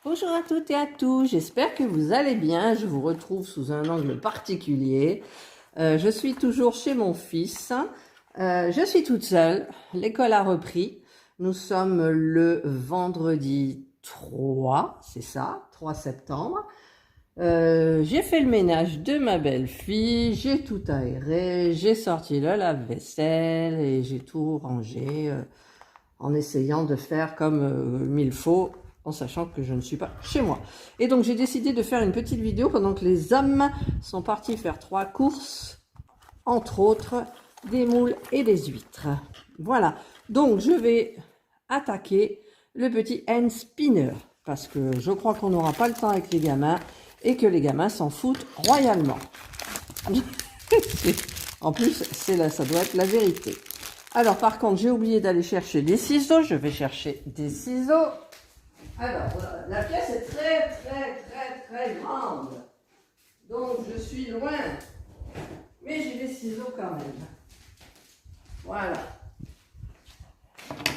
Bonjour à toutes et à tous, j'espère que vous allez bien. Je vous retrouve sous un angle particulier. Je suis toujours chez mon fils. Je suis toute seule. L'école a repris. Nous sommes le vendredi 3, c'est ça, 3 septembre. J'ai fait le ménage de ma belle-fille, j'ai tout aéré, j'ai sorti le lave-vaisselle et j'ai tout rangé en essayant de faire comme il faut, en sachant que je ne suis pas chez moi. Et donc j'ai décidé de faire une petite vidéo pendant que les hommes sont partis faire 3 courses, entre autres des moules et des huîtres. Voilà, donc je vais attaquer le petit hand spinner, parce que je crois qu'on n'aura pas le temps avec les gamins, et que les gamins s'en foutent royalement. En plus, ça doit être la vérité. Alors, par contre, j'ai oublié d'aller chercher des ciseaux. Je vais chercher des ciseaux. Alors, la pièce est très grande. Donc, je suis loin. Mais j'ai des ciseaux quand même. Voilà.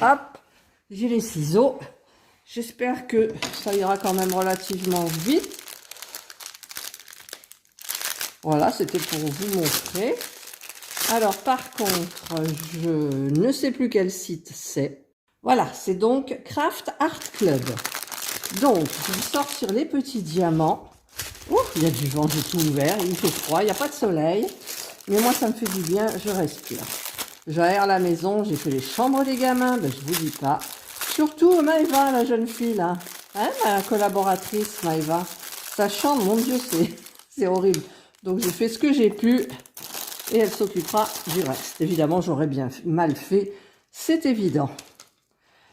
Hop, j'ai les ciseaux. J'espère que ça ira quand même relativement vite. Voilà, c'était pour vous montrer. Alors, par contre, je ne sais plus quel site c'est. Voilà, c'est donc Craft Art Club. Donc, je vais sortir les petits diamants. Ouh, il y a du vent, j'ai tout ouvert, il fait froid, il n'y a pas de soleil. Mais moi, ça me fait du bien, je respire. J'aère la maison, j'ai fait les chambres des gamins, ben, je vous dis pas. Surtout Maëva, la jeune fille, là. Hein, ma collaboratrice, Maëva. Sa chambre, mon Dieu, c'est horrible. Donc, j'ai fait ce que j'ai pu et elle s'occupera du reste. Évidemment, j'aurais bien mal fait, c'est évident.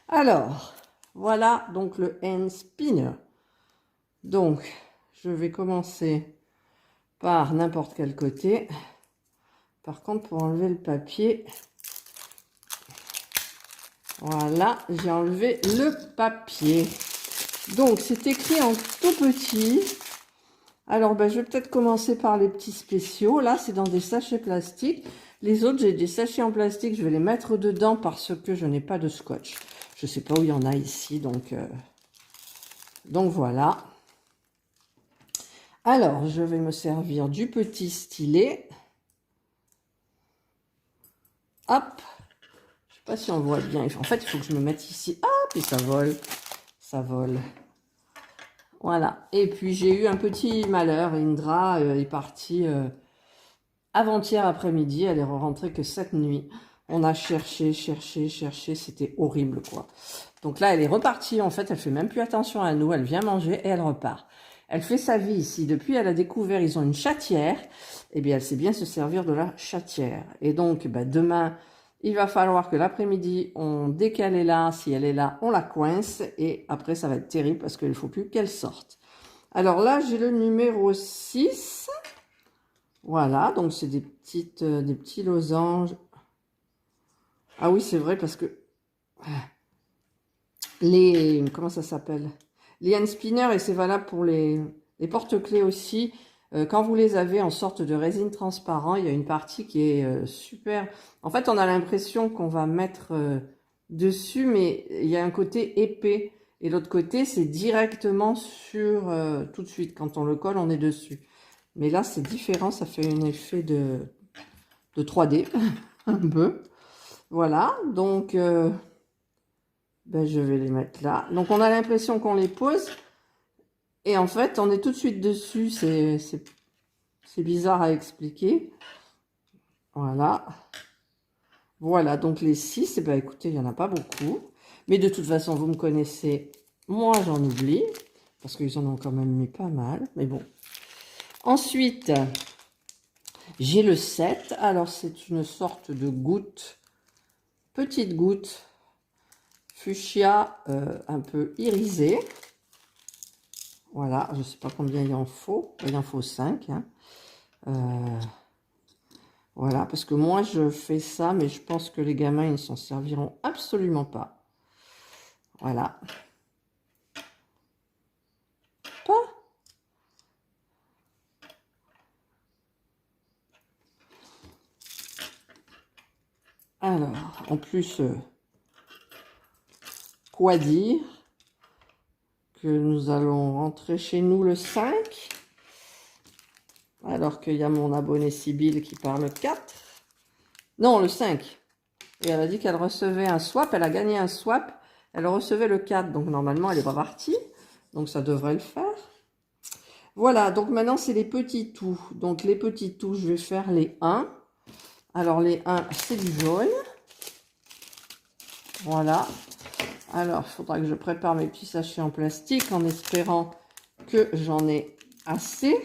Alors, voilà donc le hand spinner. Donc, je vais commencer par n'importe quel côté. Par contre, pour enlever le papier, voilà, j'ai enlevé le papier. Donc, c'est écrit en tout petit. Alors, ben, je vais peut-être commencer par les petits spéciaux. Là, c'est dans des sachets plastiques. Les autres, j'ai des sachets en plastique. Je vais les mettre dedans parce que je n'ai pas de scotch. Je ne sais pas où il y en a ici, donc voilà. Alors, je vais me servir du petit stylet. Hop. Je ne sais pas si on voit bien. En fait, il faut que je me mette ici. Hop, et ça vole. Ça vole. Voilà. Et puis, j'ai eu un petit malheur. Indra est partie avant-hier après-midi. Elle est rentrée que cette nuit. On a cherché. C'était horrible, quoi. Donc là, elle est repartie. En fait, elle fait même plus attention à nous. Elle vient manger et elle repart. Elle fait sa vie ici. Depuis, elle a découvert, ils ont une chatière. Eh bien, elle sait bien se servir de la chatière. Et donc, ben, demain, il va falloir que l'après-midi, dès qu'elle est là, si elle est là, on la coince. Et après, ça va être terrible parce qu'il ne faut plus qu'elle sorte. Alors là, j'ai le numéro 6. Voilà, donc c'est des petits losanges. Ah oui, c'est vrai parce que comment ça s'appelle? Les hand spinners, et c'est valable pour les porte-clés aussi. Quand vous les avez en sorte de résine transparent, il y a une partie qui est super. En fait, on a l'impression qu'on va mettre dessus, mais il y a un côté épais. Et l'autre côté, c'est directement sur tout de suite. Quand on le colle, on est dessus. Mais là, c'est différent. Ça fait un effet de 3D, un peu. Voilà, donc ben, je vais les mettre là. Donc, on a l'impression qu'on les pose. Et en fait, on est tout de suite dessus. C'est bizarre à expliquer. Voilà. Voilà, donc les 6, eh ben, écoutez, il n'y en a pas beaucoup. Mais de toute façon, vous me connaissez. Moi, j'en oublie. Parce qu'ils en ont quand même mis pas mal. Mais bon. Ensuite, j'ai le 7. Alors, c'est une sorte de goutte. Petite goutte. Fuchsia un peu irisée. Voilà, je ne sais pas combien il en faut. Il en faut 5. Hein. Voilà, parce que moi, je fais ça, mais je pense que les gamins, ils ne s'en serviront absolument pas. Voilà. Pas. Alors, en plus, quoi dire que nous allons rentrer chez nous le 5. Alors qu'il y a mon abonné Sybille qui parle le 4. Non, le 5. Et elle a dit qu'elle recevait un swap. Elle a gagné un swap. Elle recevait le 4. Donc normalement, elle est pas partie. Donc ça devrait le faire. Voilà, donc maintenant, c'est les petits tout. Donc les petits tout, je vais faire les 1. Alors les 1, c'est du jaune. Voilà. Alors, il faudra que je prépare mes petits sachets en plastique en espérant que j'en ai assez.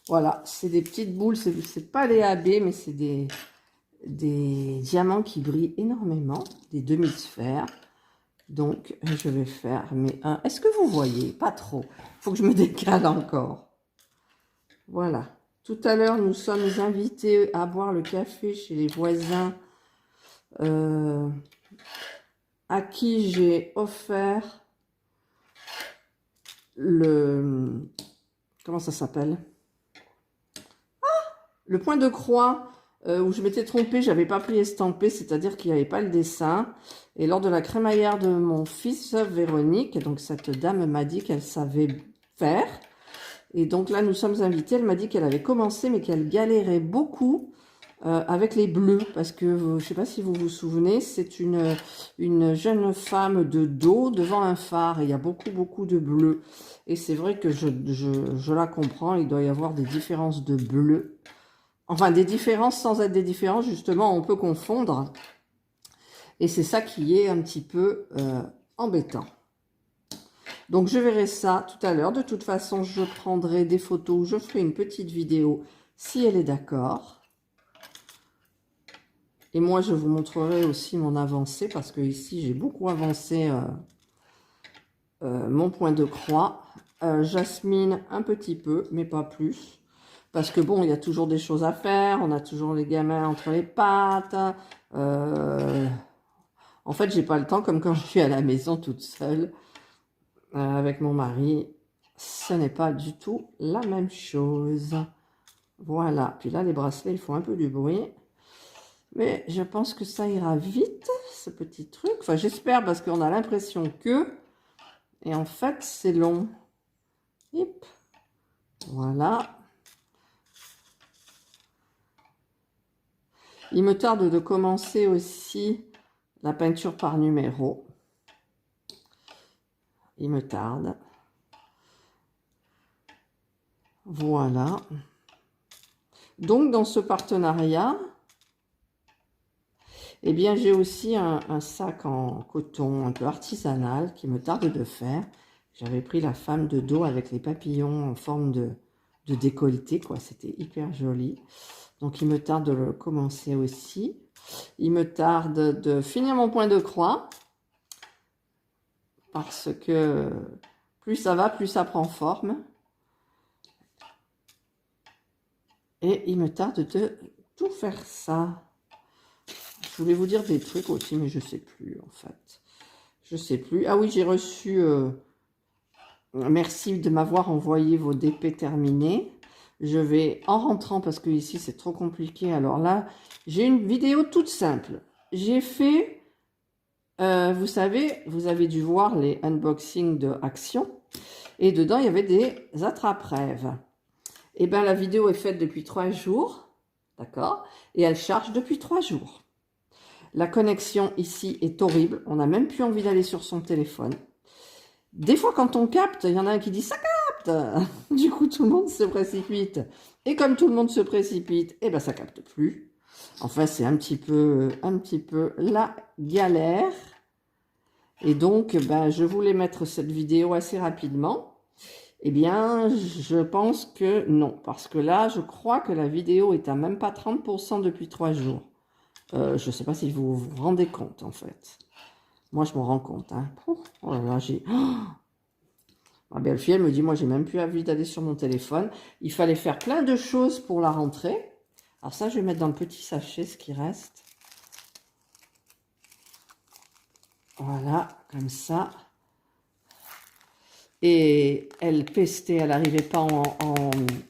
Voilà, c'est des petites boules, c'est pas des AB, mais c'est des diamants qui brillent énormément, des demi-sphères. Donc, je vais faire mes 1. Est-ce que vous voyez? Pas trop. Il faut que je me décale encore. Voilà. Tout à l'heure, nous sommes invités à boire le café chez les voisins à qui j'ai offert le... Comment ça s'appelle? Le point de croix où je m'étais trompée, j'avais pas pris estampé, c'est-à-dire qu'il n'y avait pas le dessin. Et lors de la crémaillère de mon fils, Véronique, donc cette dame m'a dit qu'elle savait faire. Et donc là, nous sommes invités. Elle m'a dit qu'elle avait commencé, mais qu'elle galérait beaucoup avec les bleus. Parce que, je ne sais pas si vous vous souvenez, c'est une jeune femme de dos devant un phare. Et il y a beaucoup de bleus. Et c'est vrai que je la comprends. Il doit y avoir des différences de bleu. Enfin, des différences sans être des différences. Justement, on peut confondre. Et c'est ça qui est un petit peu embêtant. Donc, je verrai ça tout à l'heure. De toute façon, je prendrai des photos. Je ferai une petite vidéo si elle est d'accord. Et moi, je vous montrerai aussi mon avancée parce que ici, j'ai beaucoup avancé mon point de croix. Jasmine, un petit peu, mais pas plus. Parce que bon, il y a toujours des choses à faire. On a toujours les gamins entre les pattes. En fait, j'ai pas le temps comme quand je suis à la maison toute seule. Avec mon mari, ce n'est pas du tout la même chose. Voilà. Puis là, les bracelets, ils font un peu du bruit. Mais je pense que ça ira vite, ce petit truc. Enfin, j'espère, parce qu'on a l'impression que... Et en fait, c'est long. Hip. Voilà. Il me tarde de commencer aussi la peinture par numéro. Il me tarde. Voilà. Donc, dans ce partenariat, eh bien, j'ai aussi un sac en coton un peu artisanal qui me tarde de faire. J'avais pris la femme de dos avec les papillons en forme de décolleté, quoi. C'était hyper joli. Donc, il me tarde de le commencer aussi. Il me tarde de finir mon point de croix. Parce que plus ça va, plus ça prend forme. Et il me tarde de tout faire ça. Je voulais vous dire des trucs aussi, mais je ne sais plus, en fait. Je ne sais plus. Ah oui, j'ai reçu... merci de m'avoir envoyé vos DP terminés. Je vais, en rentrant, parce que ici, c'est trop compliqué. Alors là, j'ai une vidéo toute simple. J'ai fait... vous savez, vous avez dû voir les unboxings de Action. Et dedans, il y avait des attrape-rêves. Et bien, la vidéo est faite depuis 3 jours. D'accord? Et elle charge depuis 3 jours. La connexion ici est horrible. On n'a même plus envie d'aller sur son téléphone. Des fois, quand on capte, il y en a un qui dit « ça capte !» Du coup, tout le monde se précipite. Et comme tout le monde se précipite, eh ben, ça capte plus. Enfin, c'est un petit peu la galère. Et donc, ben, je voulais mettre cette vidéo assez rapidement. Eh bien, je pense que non. Parce que là, je crois que la vidéo est à même pas 30% depuis 3 jours. Je ne sais pas si vous vous rendez compte, en fait. Moi, je m'en rends compte. Hein. Oh là là, j'ai... Oh, ma belle-fille, elle me dit, moi, j'ai même plus envie d'aller sur mon téléphone. Il fallait faire plein de choses pour la rentrée. Alors ça, je vais mettre dans le petit sachet ce qui reste. Voilà, comme ça. Et elle pestait, elle n'arrivait pas à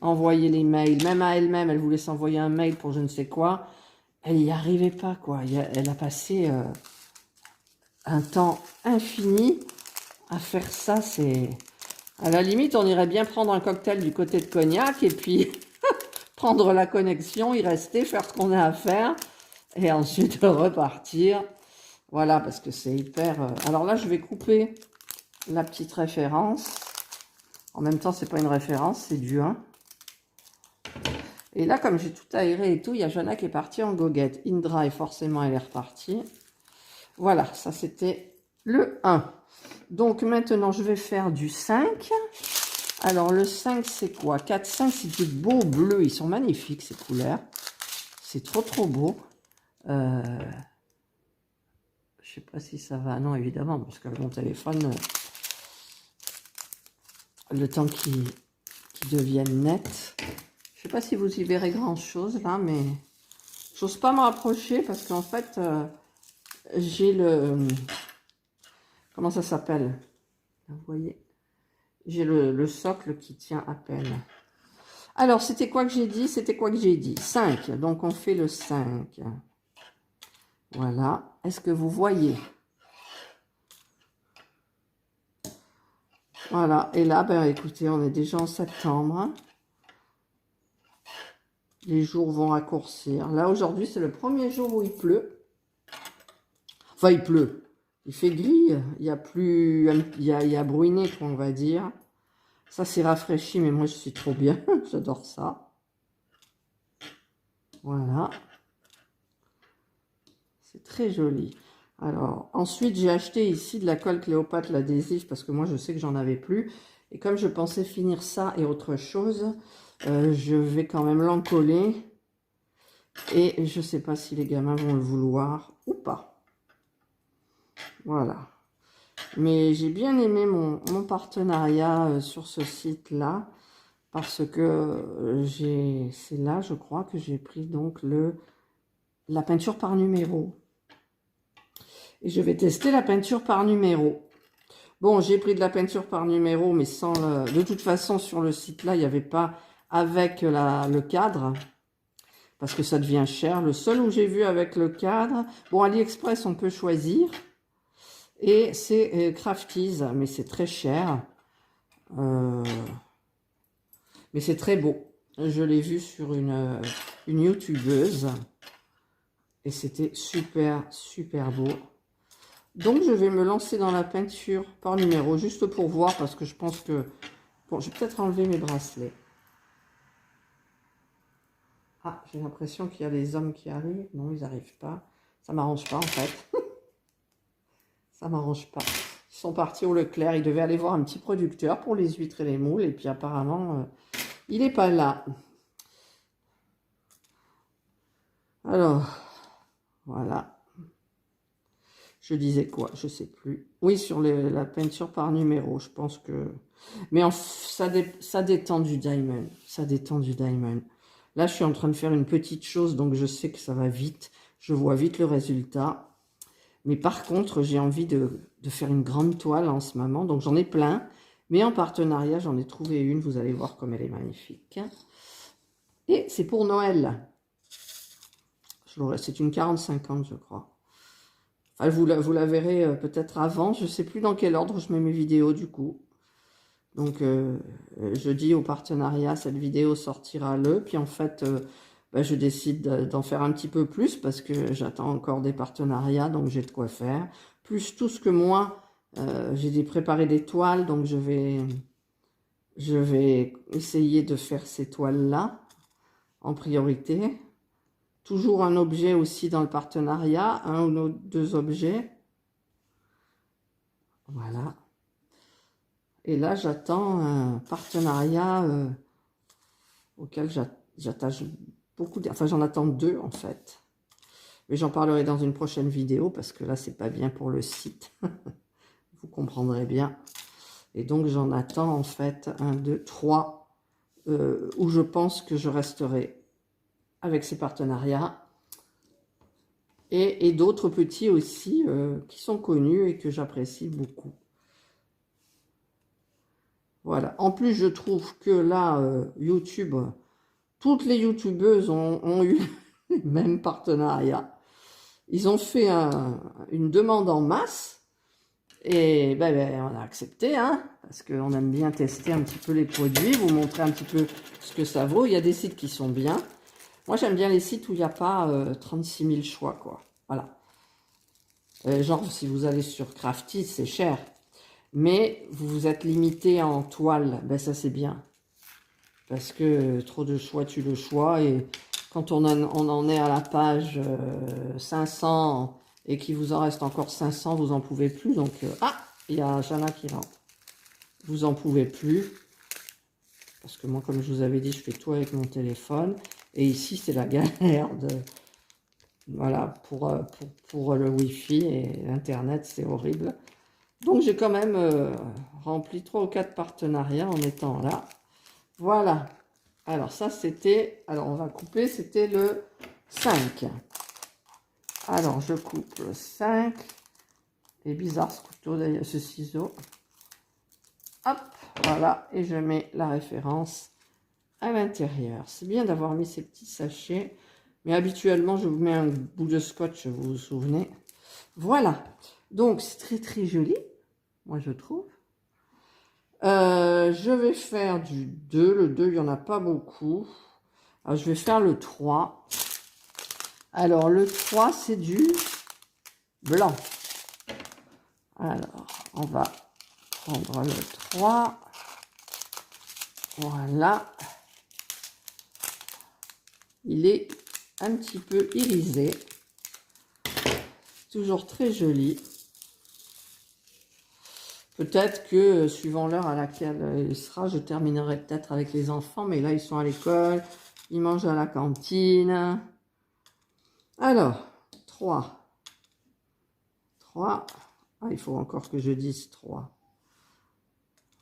envoyer les mails. Même à elle-même, elle voulait s'envoyer un mail pour je ne sais quoi. Elle n'y arrivait pas, quoi. Elle a passé un temps infini à faire ça. C'est à la limite, on irait bien prendre un cocktail du côté de Cognac et puis prendre la connexion, y rester, faire ce qu'on a à faire et ensuite repartir. Voilà, parce que c'est hyper... Alors là, je vais couper la petite référence. En même temps, c'est pas une référence, c'est du 1. Et là, comme j'ai tout aéré et tout, il y a Johanna qui est partie en goguette. Indra, et forcément, elle est repartie. Voilà, ça c'était le 1. Donc maintenant, je vais faire du 5. Alors, le 5, c'est quoi? 4, 5, c'est du beau bleu. Ils sont magnifiques, ces couleurs. C'est trop, trop beau. Je sais pas si ça va. Non, évidemment, parce que mon téléphone, le temps qu'il devienne net. Je sais pas si vous y verrez grand-chose, là, mais j'ose pas me rapprocher parce qu'en fait, j'ai le... Comment ça s'appelle? Vous voyez? J'ai le socle qui tient à peine. Alors, c'était quoi que j'ai dit? C'était quoi que j'ai dit? 5. Donc, on fait le 5. Voilà. Est-ce que vous voyez? Voilà. Et là, ben, écoutez, on est déjà en septembre. Les jours vont raccourcir. Là, aujourd'hui, c'est le premier jour où il pleut. Enfin, il pleut. Il fait gris. Il y a plus... Il y a bruiné, quoi, on va dire. Ça, c'est rafraîchi, mais moi, je suis trop bien. J'adore ça. Voilà. C'est très joli. Alors, ensuite, j'ai acheté ici de la colle Cléopâtre, l'adhésif, parce que moi, je sais que j'en avais plus. Et comme je pensais finir ça et autre chose, je vais quand même l'encoller. Et je ne sais pas si les gamins vont le vouloir ou pas. Voilà. Mais j'ai bien aimé mon partenariat sur ce site-là. Parce que c'est là, je crois, que j'ai pris donc la peinture par numéro. Et je vais tester la peinture par numéro. Bon, j'ai pris de la peinture par numéro, mais sans le... De toute façon, sur le site-là, il n'y avait pas avec le cadre. Parce que ça devient cher. Le seul où j'ai vu avec le cadre... Bon, AliExpress, on peut choisir. Et c'est Crafties, mais c'est très cher. Mais c'est très beau. Je l'ai vu sur une youtubeuse. Et c'était super, super beau. Donc, je vais me lancer dans la peinture par numéro, juste pour voir, parce que je pense que... Bon, je vais peut-être enlever mes bracelets. Ah, j'ai l'impression qu'il y a les hommes qui arrivent. Non, ils n'arrivent pas. Ça ne m'arrange pas, en fait. Ça ne m'arrange pas. Ils sont partis au Leclerc. Ils devaient aller voir un petit producteur pour les huîtres et les moules. Et puis, apparemment, il n'est pas là. Alors, voilà. Je disais quoi? Je sais plus. Oui, sur la peinture par numéro, je pense que... Mais ça détend du diamond. Ça détend du diamond. Là, je suis en train de faire une petite chose, donc je sais que ça va vite. Je vois vite le résultat. Mais par contre, j'ai envie de faire une grande toile en ce moment. Donc, j'en ai plein. Mais en partenariat, j'en ai trouvé une. Vous allez voir comme elle est magnifique. Et c'est pour Noël. C'est une 40-50, je crois. Enfin, vous la verrez peut-être avant. Je ne sais plus dans quel ordre je mets mes vidéos du coup. Donc, je dis au partenariat, cette vidéo sortira le. Puis en fait, je décide d'en faire un petit peu plus parce que j'attends encore des partenariats. Donc, j'ai de quoi faire. Plus tout ce que moi, j'ai préparé des toiles. Donc, je vais essayer de faire ces toiles-là en priorité. Toujours un objet aussi dans le partenariat, un ou deux objets. Voilà. Et là, j'attends un partenariat auquel j'attache beaucoup. Enfin, j'en attends deux en fait. Mais j'en parlerai dans une prochaine vidéo parce que là, c'est pas bien pour le site. Vous comprendrez bien. Et donc, j'en attends en fait un, deux, trois où je pense que je resterai avec ces partenariats. Et d'autres petits aussi qui sont connus et que j'apprécie beaucoup. Voilà. En plus, je trouve que là, YouTube, toutes les youtubeuses ont eu les mêmes partenariats. Ils ont fait une demande en masse. Et on a accepté, hein, parce qu'on aime bien tester un petit peu les produits, vous montrer un petit peu ce que ça vaut. Il y a des sites qui sont bien. Moi, j'aime bien les sites où il n'y a pas 36 000 choix, quoi. Voilà. Genre, si vous allez sur Crafty, c'est cher. Mais vous êtes limité en toile. Ben, ça, c'est bien. Parce que trop de choix tue le choix. Et quand on en est à la page 500 et qu'il vous en reste encore 500, vous en pouvez plus. Donc, il y a Jana qui rentre. Vous en pouvez plus. Parce que moi, comme je vous avais dit, je fais tout avec mon téléphone. Et ici, c'est la galère voilà, pour le Wi-Fi et l'Internet, c'est horrible. Donc, j'ai quand même rempli 3 ou 4 partenariats en étant là. Voilà. Alors, ça, c'était... Alors, on va couper. C'était le 5. Alors, je coupe le 5. Et bizarre ce couteau, d'ailleurs, ce ciseau. Hop, voilà. Et je mets la référence à l'intérieur. C'est bien d'avoir mis ces petits sachets. Mais habituellement, je vous mets un bout de scotch, vous vous souvenez. Voilà. Donc, c'est très, très joli. Moi, je trouve. Je vais faire du 2. Le 2, il n'y en a pas beaucoup. Alors, je vais faire le 3. Alors, le 3, c'est du blanc. Alors, on va prendre le 3. Voilà. Il est un petit peu irisé. Toujours très joli. Peut-être que, suivant l'heure à laquelle il sera, je terminerai peut-être avec les enfants. Mais là, ils sont à l'école. Ils mangent à la cantine. Alors, 3. 3. Ah, il faut encore que je dise 3.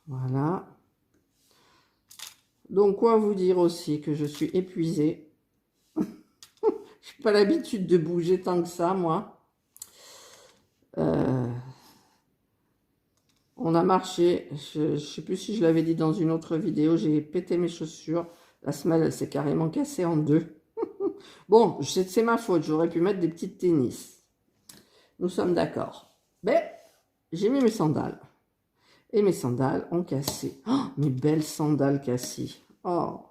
Voilà. Donc, quoi vous dire aussi que je suis épuisée. Je n'ai pas l'habitude de bouger tant que ça, moi. On a marché. Je ne sais plus si je l'avais dit dans une autre vidéo. J'ai pété mes chaussures. La semelle, elle s'est carrément cassée en deux. Bon, c'est ma faute. J'aurais pu mettre des petites tennis. Nous sommes d'accord. Mais j'ai mis mes sandales. Et mes sandales ont cassé. Oh, mes belles sandales cassées. Oh,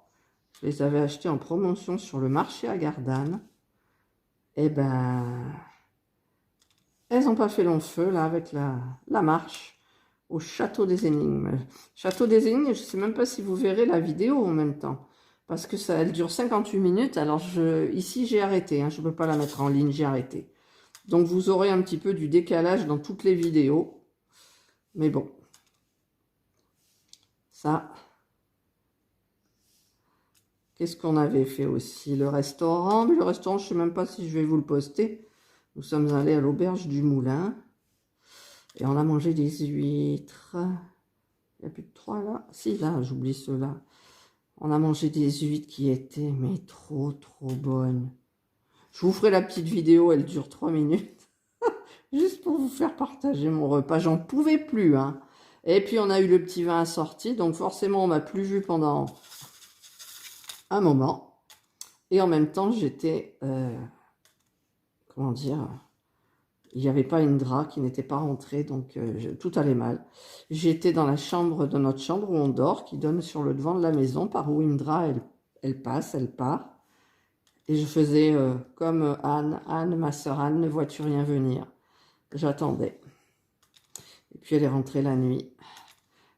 je les avais achetées en promotion sur le marché à Gardanne. Eh ben, elles n'ont pas fait long feu, là, avec la marche au Château des Énigmes. Château des Énigmes, je ne sais même pas si vous verrez la vidéo en même temps. Parce que ça, elle dure 58 minutes. Alors, ici, j'ai arrêté. Hein, je ne peux pas la mettre en ligne, j'ai arrêté. Donc, vous aurez un petit peu du décalage dans toutes les vidéos. Mais bon. Ça. Qu'est-ce qu'on avait fait aussi? Le restaurant. Mais le restaurant, je ne sais même pas si je vais vous le poster. Nous sommes allés à l'auberge du Moulin. Et on a mangé des huîtres. Il n'y a plus de 3 là. Si, là, j'oublie ceux-là. On a mangé des huîtres qui étaient, mais trop, trop bonnes. Je vous ferai la petite vidéo, elle dure 3 minutes. Juste pour vous faire partager mon repas. J'en pouvais plus, hein. Et puis, on a eu le petit vin assorti. Donc, forcément, on m'a plus vu pendant un moment. Et en même temps, j'étais... comment dire... Il n'y avait pas Indra qui n'était pas rentrée, donc tout allait mal. J'étais dans la chambre de notre chambre où on dort, qui donne sur le devant de la maison, par où Indra, elle passe, elle part. Et je faisais comme Anne, ma sœur Anne, ne vois-tu rien venir? J'attendais. Et puis elle est rentrée la nuit.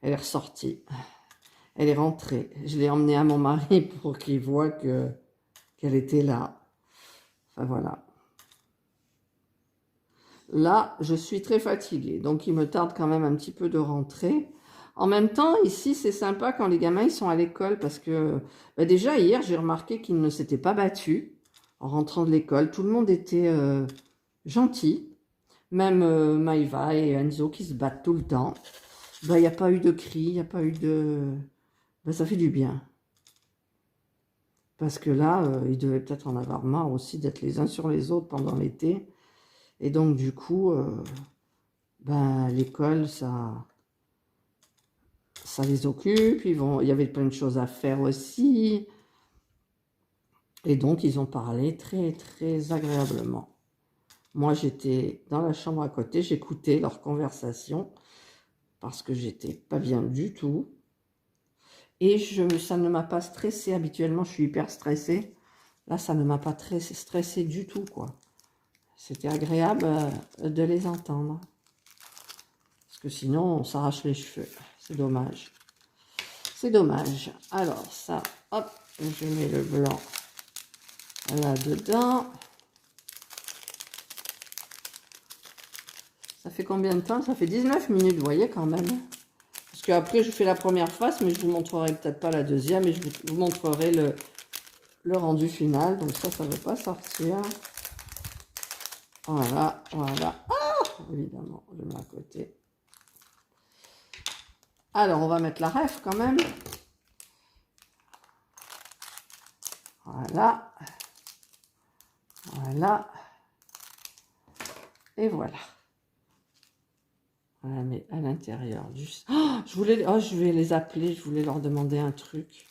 Elle est ressortie. Elle est rentrée. Je l'ai emmenée à mon mari pour qu'il voie qu'elle était là. Enfin voilà. Là, je suis très fatiguée, donc il me tarde quand même un petit peu de rentrer. En même temps, ici, c'est sympa quand les gamins ils sont à l'école, parce que déjà, hier, j'ai remarqué qu'ils ne s'étaient pas battus en rentrant de l'école. Tout le monde était gentil, même Maïva et Enzo qui se battent tout le temps. Il n'y a pas eu de cris, il n'y a pas eu de... ça fait du bien. Parce que là, ils devaient peut-être en avoir marre aussi d'être les uns sur les autres pendant l'été. Et donc, du coup, l'école, ça les occupe. Il y avait plein de choses à faire aussi. Et donc, ils ont parlé très, très agréablement. Moi, j'étais dans la chambre à côté, j'écoutais leur conversation parce que j'étais pas bien du tout. Et ça ne m'a pas stressée. Habituellement, je suis hyper stressée. Là, ça ne m'a pas très stressée du tout, quoi. C'était agréable de les entendre. Parce que sinon, on s'arrache les cheveux. C'est dommage. C'est dommage. Alors, ça, hop, je mets le blanc là-dedans. Ça fait combien de temps? Ça fait 19 minutes, vous voyez, quand même. Parce qu'après, je fais la première face, mais je vous montrerai peut-être pas la deuxième. Et je vous montrerai le rendu final. Donc ça ne veut pas sortir. Voilà, voilà. Ah, évidemment, je mets à côté. Alors, on va mettre la ref quand même. Voilà. Voilà. Et voilà. On la met à l'intérieur du... Oh, je vais les appeler, je voulais leur demander un truc.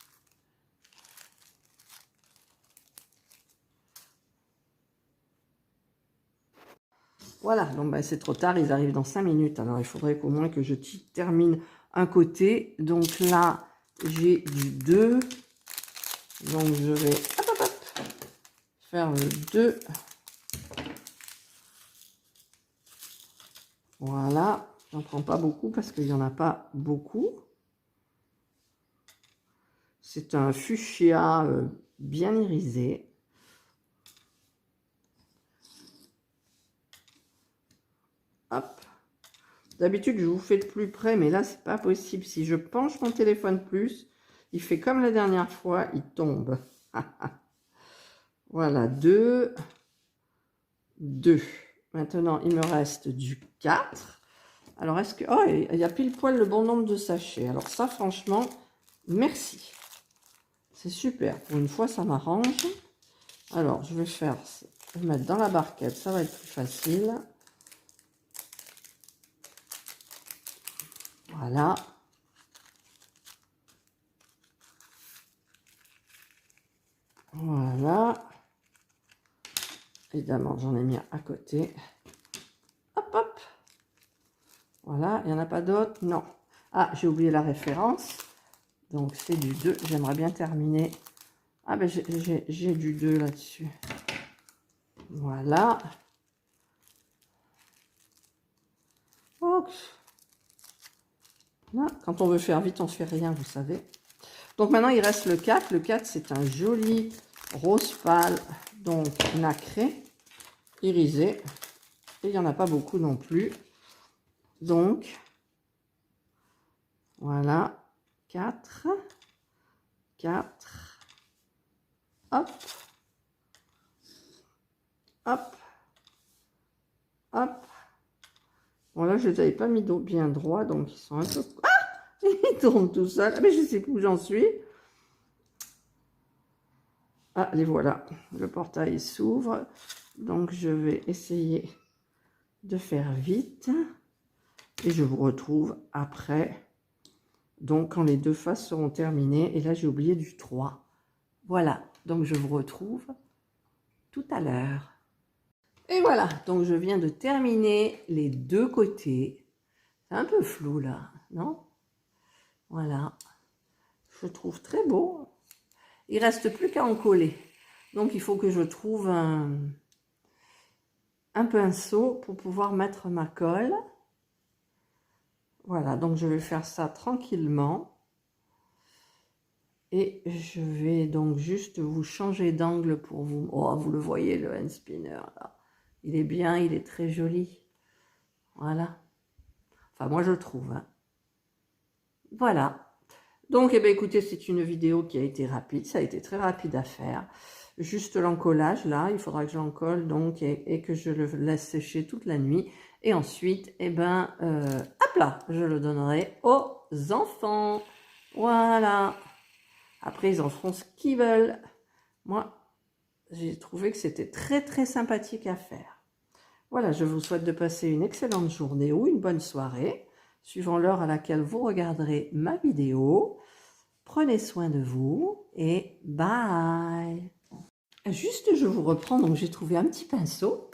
Voilà, donc ben, c'est trop tard, ils arrivent dans 5 minutes. Alors, il faudrait qu'au moins que je termine un côté. Donc là, j'ai du 2. Donc, je vais hop, hop, hop, faire le 2. Voilà, j'en prends pas beaucoup parce qu'il n'y en a pas beaucoup. C'est un fuchsia bien irisé. Hop. D'habitude, je vous fais de plus près, mais là, c'est pas possible. Si je penche mon téléphone plus, il fait comme la dernière fois, il tombe. Voilà, 2. 2. Maintenant, il me reste du 4. Alors, est-ce que... Oh, il y a pile poil le bon nombre de sachets. Alors ça, franchement, merci. C'est super. Pour une fois, ça m'arrange. Alors, je vais le mettre dans la barquette. Ça va être plus facile. Voilà. Voilà. Évidemment, j'en ai mis à côté. Hop, hop. Voilà. Il n'y en a pas d'autres? Non. Ah, j'ai oublié la référence. Donc, c'est du 2. J'aimerais bien terminer. Ah, ben, j'ai du 2 là-dessus. Voilà. Oh. Là, quand on veut faire vite, on ne fait rien, vous savez. Donc, maintenant, il reste le 4. Le 4, c'est un joli rose pâle, donc nacré, irisé. Et il n'y en a pas beaucoup non plus. Donc, voilà. 4. 4. Hop. Hop. Hop. Bon, là, je ne les avais pas mis bien droit, donc ils sont un peu... Ah! Ils tournent tout seuls. Ah, mais je ne sais plus où j'en suis. Ah, les voilà. Le portail s'ouvre. Donc, je vais essayer de faire vite. Et je vous retrouve après. Donc, quand les deux faces seront terminées. Et là, j'ai oublié du 3. Voilà. Donc, je vous retrouve tout à l'heure. Et voilà. Donc, je viens de terminer les deux côtés. C'est un peu flou, là. Non? Voilà. Je trouve très beau. Il ne reste plus qu'à en coller. Donc, il faut que je trouve un pinceau pour pouvoir mettre ma colle. Voilà, donc je vais faire ça tranquillement. Et je vais donc juste vous changer d'angle pour vous... Oh, vous le voyez, le hand spinner, là. Il est bien, il est très joli. Voilà. Enfin, moi, je trouve. Hein. Voilà. Donc, eh bien, écoutez, c'est une vidéo qui a été rapide. Ça a été très rapide à faire. Juste l'encollage, là. Il faudra que je l'encolle, donc, et que je le laisse sécher toute la nuit. Et ensuite, eh ben, hop là, je le donnerai aux enfants. Voilà. Après, ils en feront ce qu'ils veulent. Moi, j'ai trouvé que c'était très, très sympathique à faire. Voilà, je vous souhaite de passer une excellente journée ou une bonne soirée, suivant l'heure à laquelle vous regarderez ma vidéo. Prenez soin de vous et bye. Juste, je vous reprends. Donc, j'ai trouvé un petit pinceau.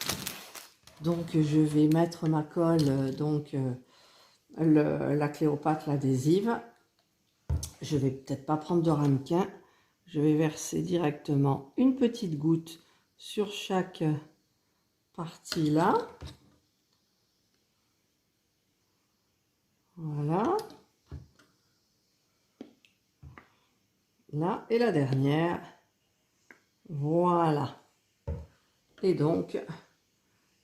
Donc je vais mettre ma colle, la Cléopâtre, l'adhésive. Je vais peut-être pas prendre de ramequin. Je vais verser directement une petite goutte sur chaque partie là. Voilà. Là, et la dernière. Voilà. Et donc,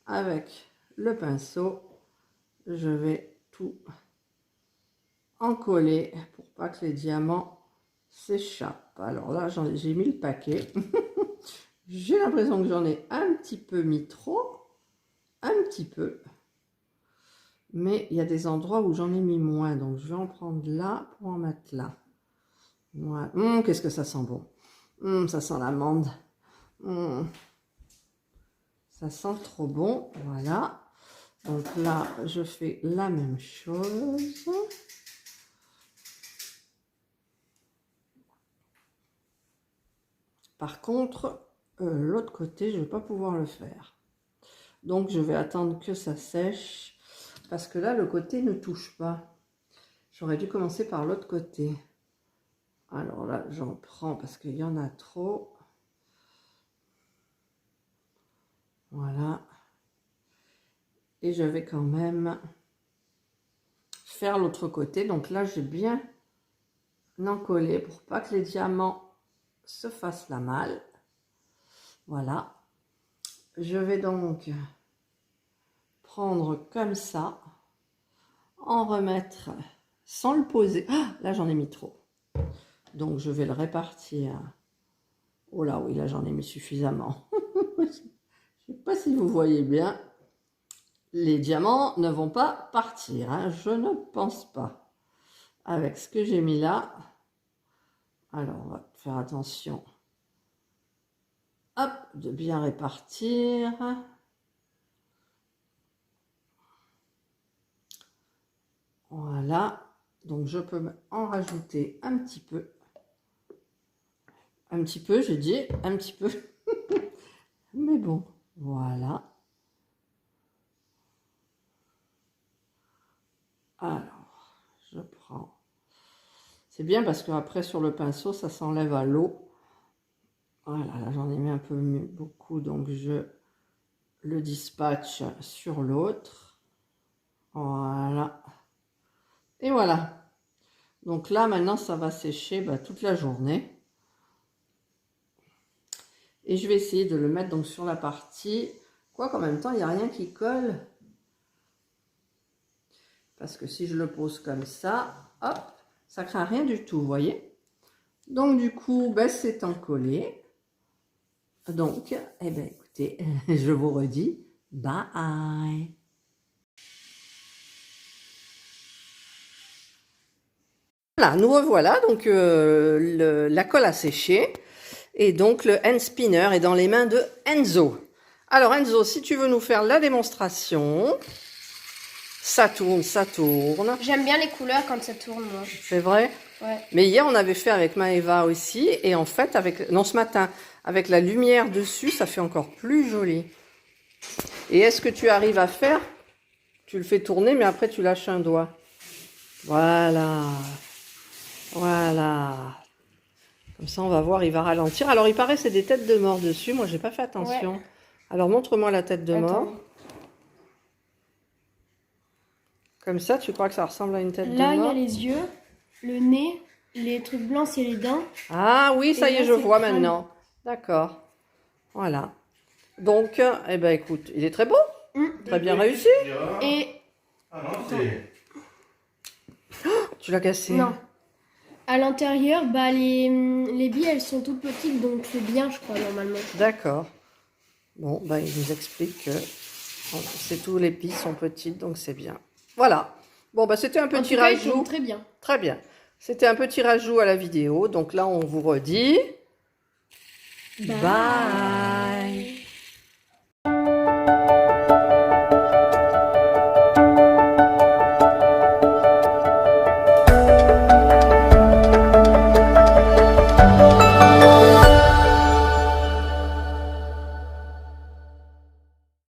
avec le pinceau, je vais tout encoller pour pas que les diamants s'échappent. Alors là, j'ai mis le paquet. J'ai l'impression que j'en ai un petit peu mis trop. Un petit peu. Mais il y a des endroits où j'en ai mis moins. Donc, je vais en prendre là pour en mettre là. Voilà. Qu'est-ce que ça sent bon. Ça sent l'amande. Ça sent trop bon. Voilà. Donc là, je fais la même chose. Par contre, l'autre côté, je ne vais pas pouvoir le faire. Donc, je vais attendre que ça sèche. Parce que là, le côté ne touche pas. J'aurais dû commencer par l'autre côté. Alors là, j'en prends parce qu'il y en a trop. Voilà. Et je vais quand même faire l'autre côté. Donc là, j'ai bien encollé pour pas que les diamants se fassent la malle. Voilà. Je vais donc prendre comme ça, en remettre sans le poser. Ah, là, j'en ai mis trop. Donc, je vais le répartir. Oh là, oui, là, j'en ai mis suffisamment. Je ne sais pas si vous voyez bien. Les diamants ne vont pas partir, hein, je ne pense pas. Avec ce que j'ai mis là. Alors, on va faire attention. Hop, de bien répartir. Voilà. Donc, je peux en rajouter un petit peu. Un petit peu, j'ai dit, un petit peu. Mais bon, voilà. Alors, je prends. C'est bien parce qu'après, sur le pinceau, ça s'enlève à l'eau. Voilà, là, j'en ai mis un peu beaucoup, donc je le dispatche sur l'autre. Voilà. Et voilà. Donc là, maintenant, ça va sécher toute la journée. Et je vais essayer de le mettre donc sur la partie. Quoi qu'en même temps, il n'y a rien qui colle. Parce que si je le pose comme ça, hop, ça ne craint rien du tout, vous voyez. Donc du coup, c'est encollé. Donc, eh bien écoutez, je vous redis, bye. Voilà, nous revoilà, donc la colle a séché. Et donc, le hand spinner est dans les mains de Enzo. Alors, Enzo, si tu veux nous faire la démonstration, ça tourne, ça tourne. J'aime bien les couleurs quand ça tourne, moi. C'est vrai? Ouais. Mais hier, on avait fait avec Maëva aussi. Et en fait, ce matin, avec la lumière dessus, ça fait encore plus joli. Et est-ce que tu arrives à faire? Tu le fais tourner, mais après, tu lâches un doigt. Voilà. Voilà. Comme ça, on va voir, il va ralentir. Alors, il paraît que c'est des têtes de mort dessus. Moi, j'ai pas fait attention. Ouais. Alors, montre-moi la tête de mort. Comme ça, tu crois que ça ressemble à une tête de mort? Là, il y a les yeux, le nez, les trucs blancs, c'est les dents. Ah oui, ça y est, je vois maintenant. D'accord. Voilà. Donc, eh ben, écoute, il est très beau. Très bien réussi. Et... Ah non, c'est... Tu l'as cassé. Non. À l'intérieur, les billes, elles sont toutes petites, donc c'est bien, je crois, normalement. D'accord. Bon, il nous explique que c'est tous les billes sont petites, donc c'est bien. Voilà. Bon, c'était un petit rajout. Très bien. Très bien. C'était un petit rajout à la vidéo. Donc là, on vous redit... Bye.